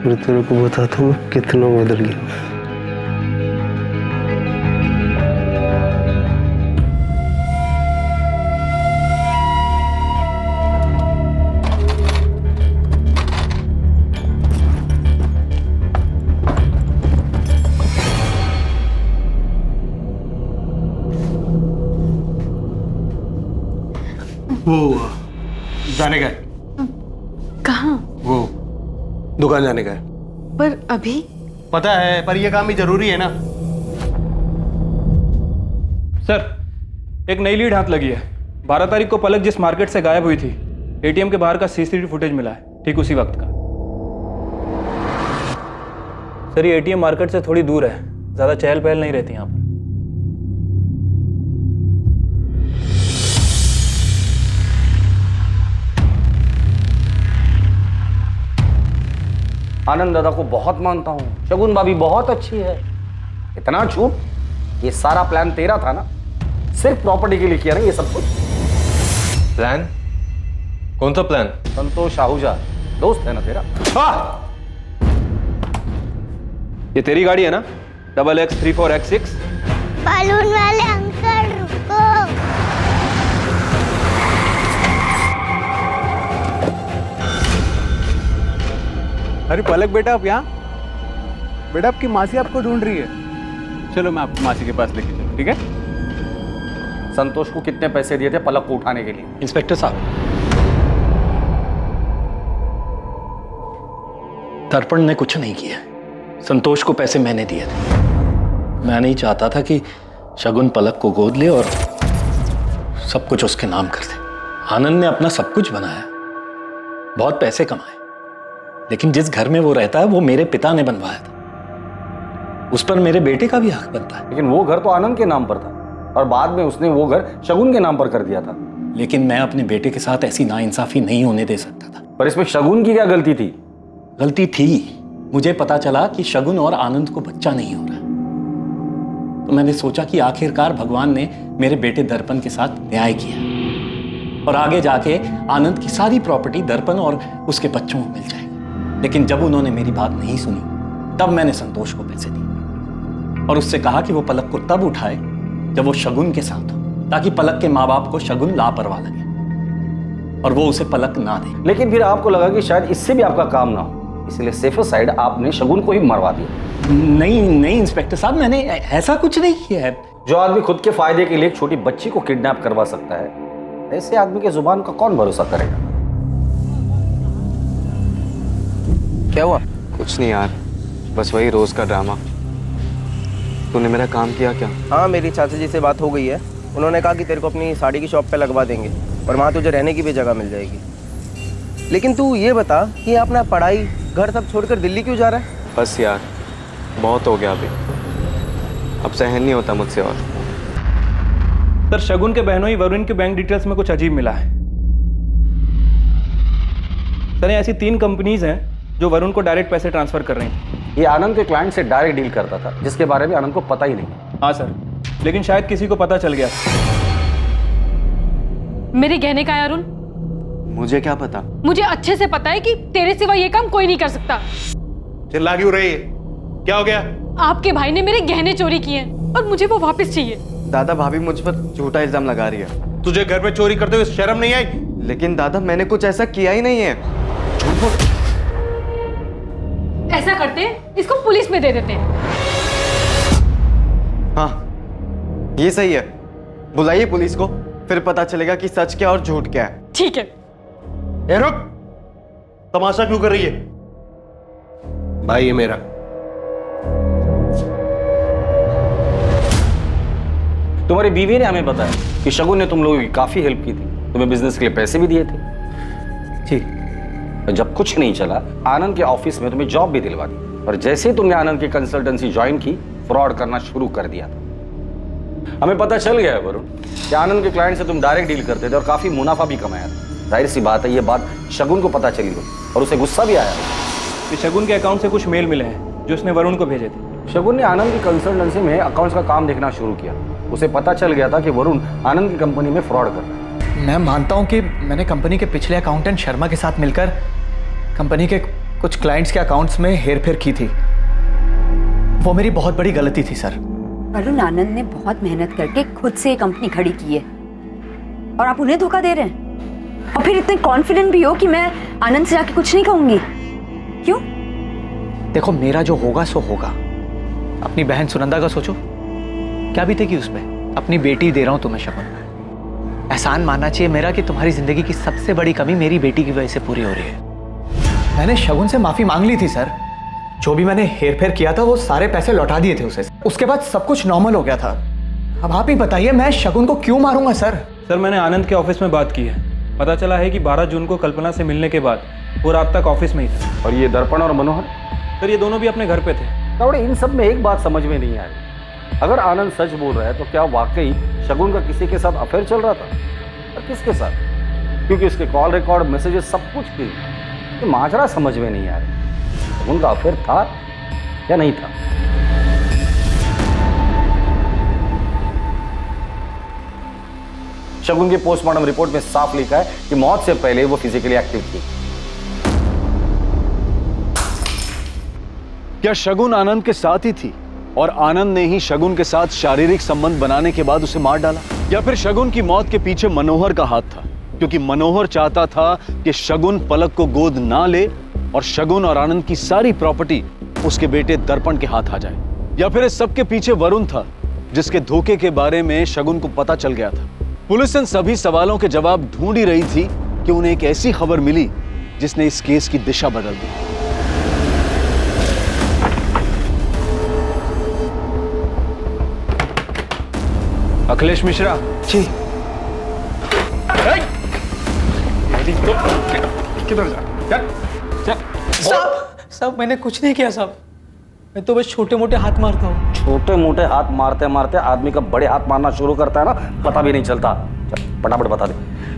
फिर तेरे को बताता हूँ कितना बदल गया। वो जाने का है। कहाँ? वो दुकान जाने का है। पर अभी? पता है, पर ये काम भी जरूरी है ना। सर एक नई लीड हाथ लगी है। 12 तारीख को पलक जिस मार्केट से गायब हुई थी, एटीएम के बाहर का सीसीटीवी फुटेज मिला है, ठीक उसी वक्त का। सर ये एटीएम मार्केट से थोड़ी दूर है, ज्यादा चहल पहल नहीं रहती यहाँ पर। आनंद दादा को बहुत मानता हूँ, शगुन भाभी बहुत अच्छी है। इतना झूठ, ये सारा प्लान तेरा था ना? सिर्फ प्रॉपर्टी के लिए किया ना ये सब कुछ। प्लान? कौन सा प्लान? संतोष आहूजा दोस्त है ना तेरा? ये तेरी गाड़ी है ना? XX34X6? बलून वाले अंकल रुको। अरे पलक बेटा, आप यहाँ? बेटा आपकी मासी आपको ढूंढ रही है। चलो मैं आपको मासी के पास लेके चलूं, ठीक है? संतोष को कितने पैसे दिए थे पलक को उठाने के लिए? इंस्पेक्टर साहब, दर्पण ने कुछ नहीं किया। संतोष को पैसे मैंने दिए थे। मैं नहीं चाहता था कि शगुन पलक को गोद ले और सब कुछ उसके नाम कर दे। आनंद ने अपना सब कुछ बनाया, बहुत पैसे कमाए, लेकिन जिस घर में वो रहता है वो मेरे पिता ने बनवाया था। उस पर मेरे बेटे का भी हक बनता है। लेकिन वो घर तो आनंद के नाम पर था और बाद में उसने वो घर शगुन के नाम पर कर दिया था। लेकिन मैं अपने बेटे के साथ ऐसी नाइंसाफी नहीं होने दे सकता था। पर इसमें शगुन की क्या गलती थी? गलती थी। मुझे पता चला कि शगुन और आनंद को बच्चा नहीं हो रहा, तो मैंने सोचा कि आखिरकार भगवान ने मेरे बेटे दर्पण के साथ न्याय किया और आगे जाके आनंद की सारी प्रॉपर्टी दर्पण और उसके बच्चों को मिल जाएगी। लेकिन जब उन्होंने मेरी बात नहीं सुनी, तब मैंने संतोष को पैसे दिए और उससे कहा कि वो पलक को तब उठाए जब वो शगुन के साथ हो, ताकि पलक के माँ बाप को शगुन लापरवाह लगे और वो उसे पलक ना दे। लेकिन फिर आपको लगा कि शायद इससे भी आपका काम ना हो, इसलिए सेफर साइड आपने शगुन को ही मरवा दिया। नहीं इंस्पेक्टर साहब, मैंने ऐसा कुछ नहीं किया है। जो आदमी खुद के फायदे के लिए एक छोटी बच्ची को किडनैप करवा सकता है, ऐसे आदमी के जुबान का कौन भरोसा करेगा? क्या हुआ? कुछ नहीं यार, बस वही रोज का ड्रामा। तूने मेरा काम किया क्या? हाँ, मेरी चाचा जी से बात हो गई है। उन्होंने कहा कि तेरे को अपनी साड़ी की शॉप पे लगवा देंगे और वहाँ तुझे रहने की भी जगह मिल जाएगी। लेकिन तू ये बता कि अपना पढ़ाई घर सब छोड़कर दिल्ली क्यों जा रहा है? बस यार, बहुत हो गया अभी, अब सहन नहीं होता मुझसे। और सर, शगुन के बहनोई वरुण के बैंक डिटेल्स में कुछ अजीब मिला है। सर, ऐसी 3 कंपनीज हैं जो वरुण को डायरेक्ट पैसे ट्रांसफर कर रही थी। ये आनंद के क्लाइंट से डायरेक्ट डील करता था, जिसके बारे में आनंद को पता ही नहीं। हाँ सर, लेकिन शायद किसी को पता चल गया। मेरे गहने का है अरुण? मुझे क्या पता? मुझे अच्छे से पता है कि तेरे सिवा ये काम कोई नहीं कर सकता। चिल्ला क्यों रही है? क्या हो गया? आपके भाई ने मेरे गहने चोरी किए और मुझे वो वापस चाहिए। दादा, भाभी मुझ पर झूठा इल्जाम लगा रही है। तुझे घर में चोरी करते हुए शर्म नहीं आई? लेकिन दादा, मैंने कुछ ऐसा किया ही नहीं है। ऐसा करते हैं, इसको पुलिस में दे देते हैं। हाँ, ये सही है। बुलाइए पुलिस को, फिर पता चलेगा कि सच क्या और झूठ क्या है। ठीक है। ए रुक, तमाशा क्यों कर रही है? भाई ये मेरा। तुम्हारी बीवी ने हमें बताया कि शगुन ने तुम लोगों की काफी हेल्प की थी, तुम्हें बिजनेस के लिए पैसे भी दिए थे। ठीक। जब कुछ नहीं चला, आनंद के ऑफिस में तुम्हें जॉब भी दिलवा दी और जैसे ही तुमने आनंद की कंसल्टेंसी ज्वाइन की, फ्रॉड करना शुरू कर दिया था। हमें पता चल गया है वरुण कि आनंद के क्लाइंट से तुम डायरेक्ट डील करते थे और काफी मुनाफा भी कमाया था। जाहिर सी बात है, ये बात शगुन को पता चली हो और उसे गुस्सा भी आया। कि शगुन के अकाउंट से कुछ मेल मिले हैं जो उसने वरुण को भेजे थे। शगुन ने आनंद की कंसल्टेंसी में अकाउंट्स का काम देखना शुरू किया। उसे पता चल गया था कि वरुण आनंद की कंपनी में फ्रॉड कर रहा है। मैं मानता हूं कि मैंने कंपनी के पिछले अकाउंटेंट शर्मा के साथ मिलकर कंपनी के कुछ क्लाइंट्स के अकाउंट्स में हेरफेर की थी। वो मेरी बहुत बड़ी गलती थी सर। वरुण आनंद ने बहुत मेहनत करके खुद से कंपनी खड़ी की है और आप उन्हें धोखा दे रहे हैं और फिर इतने कॉन्फिडेंट भी हो कि मैं आनंद से जाके कुछ नहीं कहूंगी। क्यों? देखो, मेरा जो होगा सो होगा। अपनी बहन सुनंदा का सोचो, क्या बीतेगी उस पर। अपनी बेटी दे रहा हूं तुम्हें शगुन। एहसान मानना चाहिए मेरा कि तुम्हारी जिंदगी की सबसे बड़ी कमी मेरी बेटी की वजह से पूरी हो रही है। मैंने शगुन से माफी मांग ली थी सर। जो भी मैंने हेरफेर किया था वो सारे पैसे लौटा दिए थे उसे। उसके बाद सब कुछ नॉर्मल हो गया था। अब आप ही बताइए, मैं शगुन को क्यों मारूंगा सर? सर, मैंने आनंद के ऑफिस में बात की है। पता चला है कि 12 जून को कल्पना से मिलने के बाद वो रात तक ऑफिस में ही था। और ये दर्पण और मनोहर? सर, ये दोनों भी अपने घर पे थे। तावड़े, इन सब में एक बात समझ में नहीं आई। अगर आनंद सच बोल रहा है तो क्या वाकई शगुन का किसी के साथ अफेयर चल रहा था? और किसके साथ? क्योंकि उसके कॉल रिकॉर्ड, मैसेजेस सब कुछ थी। तो माजरा समझ में नहीं आ रही। शगुन का अफेयर था या नहीं था? शगुन की पोस्टमार्टम रिपोर्ट में साफ लिखा है कि मौत से पहले वो फिजिकली एक्टिव थी। क्या शगुन आनंद के साथ ही थी और आनंद ने ही शगुन के साथ शारीरिक संबंध बनाने के बाद उसे मार डाला? या फिर शगुन की मौत के पीछे मनोहर का हाथ था, क्योंकि मनोहर चाहता था कि शगुन पलक को गोद ना ले और शगुन और आनंद की सारी प्रॉपर्टी उसके बेटे दर्पण के हाथ आ जाए? या फिर इस सब के पीछे वरुण था, जिसके धोखे के बारे में शगुन को पता चल गया था? पुलिस इन सभी सवालों के जवाब ढूंढ ही रही थी कि उन्हें एक ऐसी खबर मिली जिसने इस केस की दिशा बदल दी। अखिलेश मिश्रा जी। किधर जा? साहब मैंने कुछ नहीं किया साहब, मैं तो बस छोटे मोटे हाथ मारता हूँ। छोटे मोटे हाथ मारते मारते आदमी का बड़े हाथ मारना शुरू करता है ना, पता भी नहीं चलता। फटाफट बता दे,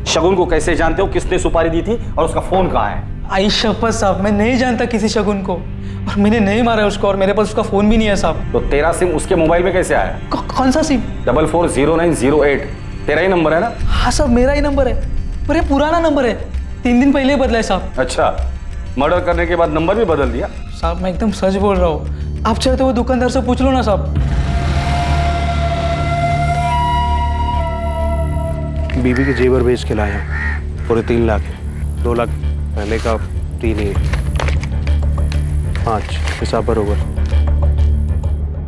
शगुन को कैसे जानते हो, किसने सुपारी दी थी और उसका फोन कहाँ है? आई शपथ साहब, मैं नहीं जानता किसी शगुन को, और मैंने नहीं मारा उसको, और मेरे पास उसका फोन भी नहीं है साहब। तो तेरा सिम उसके मोबाइल में कैसे आया? कौन सा सिम? 440908 तेरा ही नंबर है ना? हाँ साहब मेरा ही नंबर है, पर ये पुराना नंबर है, 3 दिन पहले बदला है साहब। अच्छा, मर्डर करने के बाद नंबर भी बदल दिया? साहब मैं एकदम सच बोल रहा हूँ, आप चाहे तो वो दुकानदार से पूछ लो ना साहब। बीबी के जेवर बेच के लाया, पूरे 3 लाख है। 2 लाख पहले का, 3 ही 5 हिसाब बरोबर।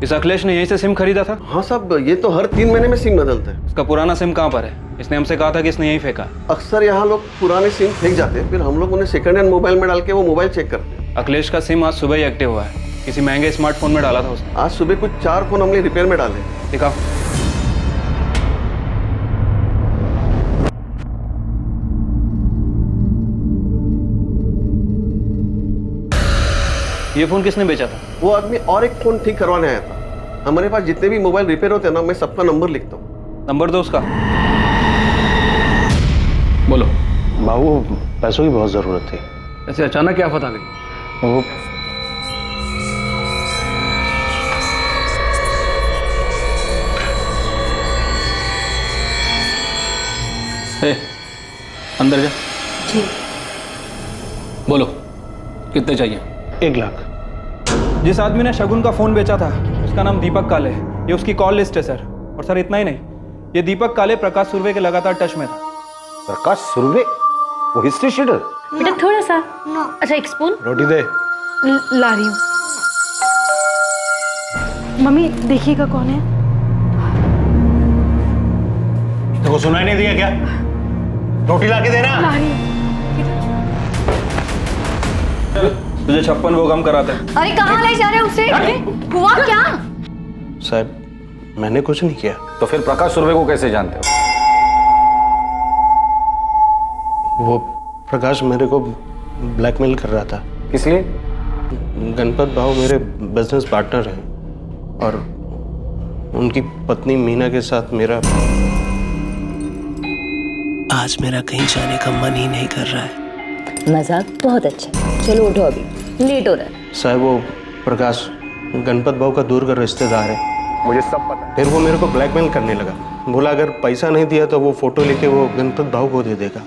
इस अखिलेश ने यहीं से सिम खरीदा था? हाँ साहब, ये तो हर 3 महीने में सिम बदलता है। उसका पुराना सिम कहाँ पर है? इसने हमसे कहा था कि इसने यहीं फेंका। अक्सर यहाँ लोग पुराने सिम फेंक जाते हैं, फिर हम लोग उन्हें सेकंड हैंड मोबाइल में डाल के वो मोबाइल चेक करते हैं। अखिलेश का सिम आज सुबह ही एक्टिव हुआ है, किसी महंगे स्मार्टफोन में डाला था उसने। आज सुबह कुछ 4 फोन हमने रिपेयर में डाले। दिखाओ। ये फोन किसने बेचा था? वो आदमी और एक फोन ठीक करवाने आया था। हमारे पास जितने भी मोबाइल रिपेयर होते हैं ना, मैं सबका नंबर लिखता हूँ। नंबर दो उसका। बोलो। बाबू पैसों की बहुत जरूरत थी। ऐसे अचानक क्या पता गई? वो अंदर जा। जी। बोलो कितने चाहिए? 1 लाख। जिस आदमी ने शगुन का फोन बेचा था उसका नाम दीपक काले है, ये उसकी कॉल लिस्ट है सर। और सर इतना ही नहीं, ये दीपक काले प्रकाश सुर्वे के लगातार टच में था। प्रकाश सुर्वे? वो हिस्ट्री शीटर? बेटा थोड़ा सा। अच्छा एक स्पून रोटी दे। ला रही हूँ। मम्मी देखिएगा कौन है। तो सुनाई नहीं दिया क्या? रोटी लाके देना। ला रही हूँ। तुझे 56 वो कम कराते हैं। अरे कहाँ ले जा रहे हो उसे? हुआ क्या? साहब मैंने कुछ नहीं किया। तो फिर प्रकाश सुर्वे को कैसे जानते हो? वो प्रकाश मेरे को ब्लैकमेल कर रहा था। किस लिए? गणपत भाव मेरे बिजनेस पार्टनर हैं और उनकी पत्नी मीना के साथ मेरा आज मेरा कहीं जाने का मन ही नहीं कर रहा है। मजाक बहुत अच्छा, चलो उठो अभी, लेट हो रहा है। साहब वो प्रकाश गणपत भाव का दूर का रिश्तेदार है, मुझे सब पता है। फिर वो मेरे को ब्लैकमेल करने लगा, बोला अगर पैसा नहीं दिया तो वो फोटो लेके वो गणपत भाव को दे देगा।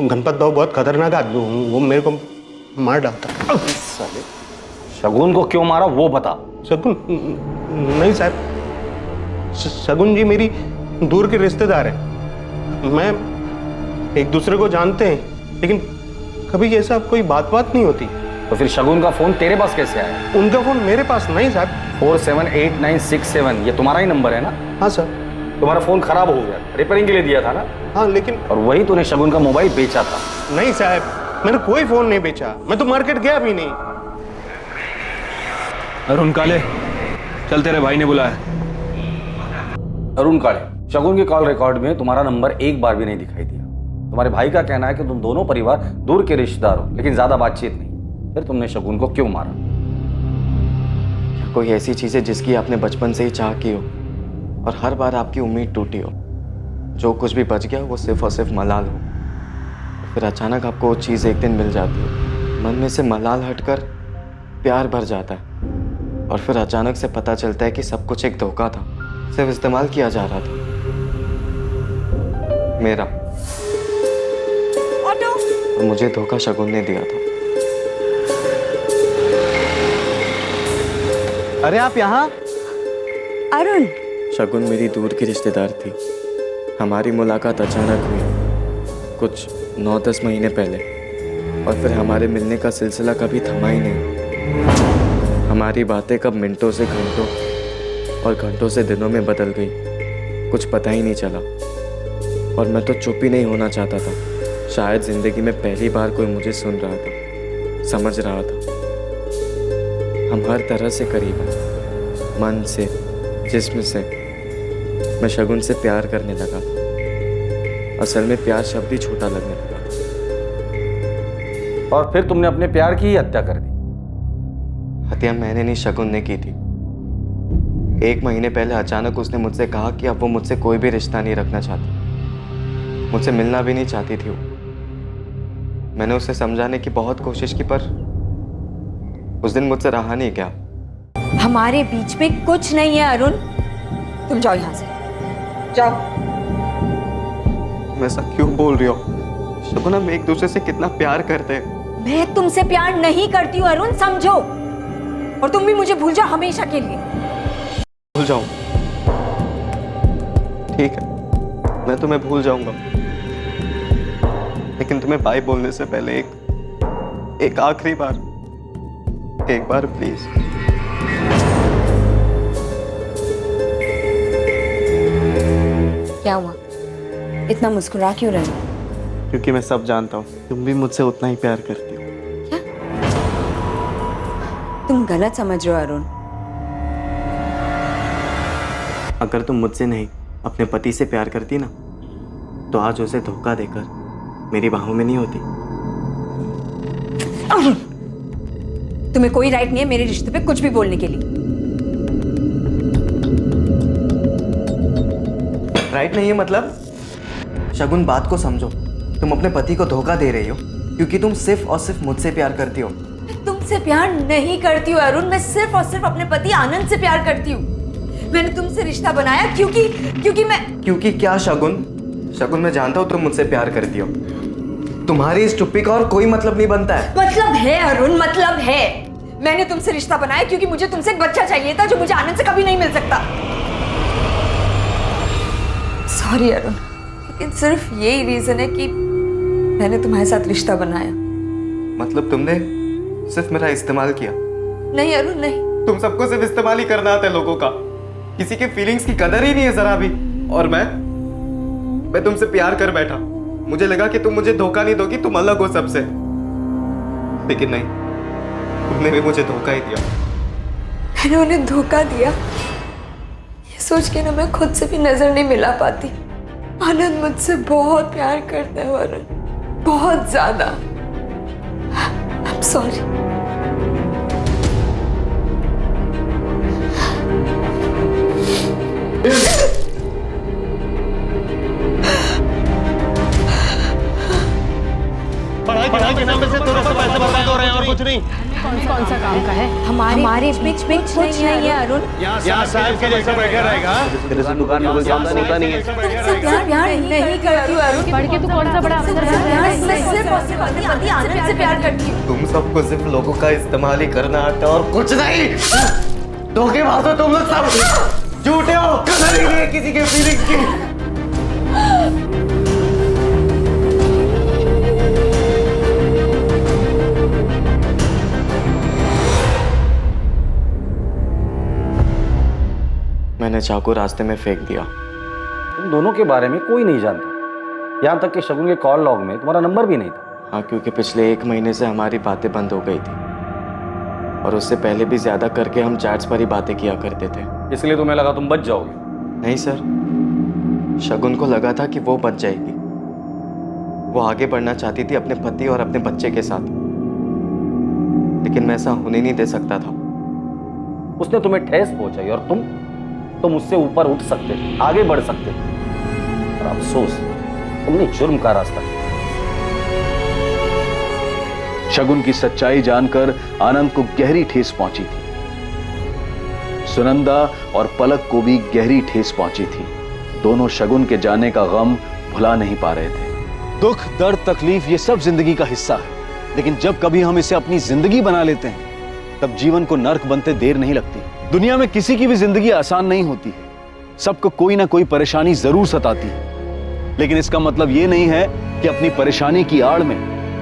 गणपत भाव बहुत खतरनाक आदमी, वो मेरे को मार डालता। साले शगुन को क्यों मारा वो बता। शगुन नहीं साहब, शगुन जी मेरी दूर के रिश्तेदार है। मैं एक दूसरे को जानते हैं लेकिन कभी ऐसा कोई बात नहीं होती। तो फिर शगुन का फोन तेरे पास कैसे आया? उनका फोन मेरे पास नहीं साहब। 478967 ये तुम्हारा ही नंबर है ना? हाँ सर। तुम्हारा फोन खराब हो गया, रिपेयरिंग के लिए दिया था ना? हाँ लेकिन और वही तूने शगुन का मोबाइल बेचा था? नहीं साहब, मैंने कोई फोन नहीं बेचा, मैं तो मार्केट गया भी नहीं। अरुण काले चल, तेरे भाई ने बुलाया। अरुण काले, शगुन के कॉल रिकॉर्ड में तुम्हारा नंबर एक बार भी नहीं दिखाई दिया। तुम्हारे भाई का कहना है कि तुम दोनों परिवार दूर के रिश्तेदार हो, लेकिन ज्यादा बातचीत नहीं। फिर तुमने शगुन को क्यों मारा? कोई ऐसी चीज है जिसकी आपने बचपन से ही चाह की हो और हर बार आपकी उम्मीद टूटी हो, जो कुछ भी बच गया वो सिर्फ और सिर्फ मलाल हो, फिर अचानक आपको वो चीज़ एक दिन मिल जाती है, मन में से मलाल हटकर प्यार भर जाता है और फिर अचानक से पता चलता है कि सब कुछ एक धोखा था, सिर्फ इस्तेमाल किया जा रहा था। मेरा। ऑटो। और मुझे धोखा शगुन ने दिया था। अरे आप यहाँ? अरुण। शगुन मेरी दूर की रिश्तेदार थी। हमारी मुलाकात अचानक हुई, कुछ 9-10 महीने पहले, और फिर हमारे मिलने का सिलसिला कभी थमा ही नहीं। हमारी बातें कब मिनटों से घंटों और घंटों से दिनों में बदल गई, कुछ पता ही नहीं चला। और मैं तो चुप ही नहीं होना चाहता था। शायद जिंदगी में पहली बार कोई मुझे सुन रहा था, समझ रहा था। हम हर तरह से करीब हैं, मन से, जिस्म से। मैं शगुन से प्यार करने लगा। असल में प्यार शब्द ही छोटा लगने लगा। और फिर तुमने अपने प्यार की ही हत्या कर दी। हत्या मैंने नहीं, शगुन ने की थी। 1 महीने पहले अचानक उसने मुझसे कहा कि अब वो मुझसे कोई भी रिश्ता नहीं रखना चाहती, मुझसे मिलना भी नहीं चाहती थी वो। मैंने उसे समझाने की बहुत कोशिश की, पर उस दिन मुझसे रहा नहीं गया। हमारे बीच में कुछ नहीं है अरुण, तुम जाओ यहाँ से, जाओ। तुम ऐसा क्यों बोल रही हो शगुन? हम एक दूसरे से कितना प्यार करते हैं। मैं तुमसे प्यार नहीं करती हूँ अरुण, समझो। और तुम भी मुझे भूल जाओ हमेशा के लिए। भूल जाऊं? ठीक है, मैं तुम्हें भूल जाऊंगा, लेकिन तुम्हें बाय बोलने से पहले एक आखिरी बार, एक बार प्लीज। क्या हुआ? इतना मुस्कुरा क्यों रहे हो? क्योंकि मैं सब जानता हूँ, तुम भी मुझसे उतना ही प्यार करती हो। क्या? तुम गलत समझ रहे हो अरुण। अगर तुम मुझसे नहीं अपने पति से प्यार करती ना, तो आज उसे धोखा देकर मेरी बाहों में नहीं होती। अरुण, तुम्हें कोई राइट नहीं है मेरे रिश्ते पे कुछ भी बोलने के लिए। राइट नहीं है मतलब? शगुन, बात को समझो। तुम अपने पति को धोखा दे रही हो क्योंकि तुम सिर्फ और सिर्फ मुझसे प्यार करती हो। तुमसे प्यार नहीं करती हूँ अरुण, मैं सिर्फ और सिर्फ अपने पति आनंद से प्यार करती हूँ। मैंने तुमसे रिश्ता बनाया क्योंकि क्या शगुन? शगुन, मैं जानता हूँ तुम मुझसे प्यार करती हो। तुम्हारी इस चुप्पी का और कोई मतलब नहीं बनता है। मतलब है अरुण, मतलब है। मैंने तुमसे रिश्ता बनाया क्योंकि मुझे तुमसे एक बच्चा चाहिए था जो मुझे आनंद से कभी नहीं मिल सकता। सॉरी अरुण, लेकिन सिर्फ यही रीजन है कि मैंने तुम्हारे साथ रिश्ता बनाया। मतलब तुमने सिर्फ मेरा इस्तेमाल किया? नहीं अरुण, नहीं। तुम सबको सिर्फ इस्तेमाल ही करना आता है लोगों का। किसी के फीलिंग्स की कदर ही नहीं है जरा भी। और मैं तुमसे प्यार कर बैठा। मुझे लगा कि तुम मुझे धोखा नहीं दोगी, तुम अलग हो सबसे। लेकिन नहीं, तुमने भी मुझे धोखा ही दिया। मैंने उन्हें धोखा दिया ये सोच के ना मैं खुद से भी नजर नहीं मिला पाती। आनंद मुझसे बहुत प्यार करता है वरुण, बहुत ज्यादा। I'm sorry। पढ़ाई के नाम पे से थोड़ा सा पैसे बर्बाद हो रहे हैं और कुछ नहीं। कौन सा काम का है? हमारे बीच में कुछ नहीं है अरुण। यहाँ साहब के जैसा बैठा रहेगा। तेरे से दुकान में कोई काम होता नहीं है। प्यार नहीं करती हूँ अरुण। पढ़ के तू कौन सा बड़ा अफसर है? मैं सिर्फ और सिर्फ अपने पति आनंद से प्यार करती हूँ। तुम सबको सिर्फ लोगों का इस्तेमाल ही करना आता है और कुछ नहीं। धोखेबाज हो तुम लोग सब, झूठे हो, कदर ही नहीं है किसी के फीलिंग्स की। मैंने चाकू रास्ते में फेंक दिया। तुम दोनों के बारे में कोई नहीं जानता, यहाँ तक कि शगुन के कॉल लॉग में तुम्हारा नंबर भी नहीं था। हाँ, क्योंकि पिछले 1 महीने से हमारी बातें बंद हो गई थी और उससे पहले भी ज्यादा करके हम चैट्स पर ही बातें किया करते थे। इसलिए तुम्हें लगा तुम बच जाओगे? नहीं सर, शगुन को लगा था कि वो बच जाएगी। वो आगे बढ़ना चाहती थी अपने पति और अपने बच्चे के साथ, लेकिन मैं ऐसा होने नहीं दे सकता था। उसने तुम्हें ठेस पहुंचाई और तुम उससे ऊपर उठ सकते थे, आगे बढ़ सकते थे, और अफसोस तुमने जुर्म का रास्ता लिया। शगुन की सच्चाई जानकर आनंद को गहरी ठेस पहुंची थी। सुनंदा और पलक को भी गहरी ठेस पहुंची थी। दोनों शगुन के जाने का गम भुला नहीं पा रहे थे। दुख, दर्द, तकलीफ ये सब जिंदगी का हिस्सा है, लेकिन जब कभी हम इसे अपनी जिंदगी बना लेते हैं तब जीवन को नर्क बनते देर नहीं लगती। दुनिया में किसी की भी जिंदगी आसान नहीं होती है, सबको कोई ना कोई परेशानी जरूर सताती है, लेकिन इसका मतलब ये नहीं है कि अपनी परेशानी की आड़ में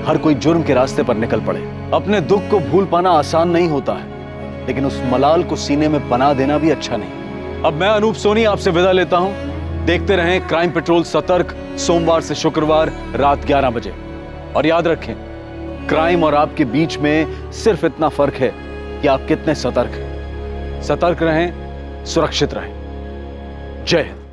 हर कोई जुर्म के रास्ते पर निकल पड़े। अपने दुख को भूल पाना आसान नहीं होता है, लेकिन उस मलाल को सीने में बना देना भी अच्छा नहीं। अब मैं अनूप सोनी आपसे विदा लेता हूं। देखते रहें क्राइम पेट्रोल सतर्क, सोमवार से शुक्रवार रात 11 बजे। और याद रखें, क्राइम और आपके बीच में सिर्फ इतना फर्क है कि आप कितने सतर्क हैं। सतर्क रहें, सुरक्षित रहें। जय हिंद।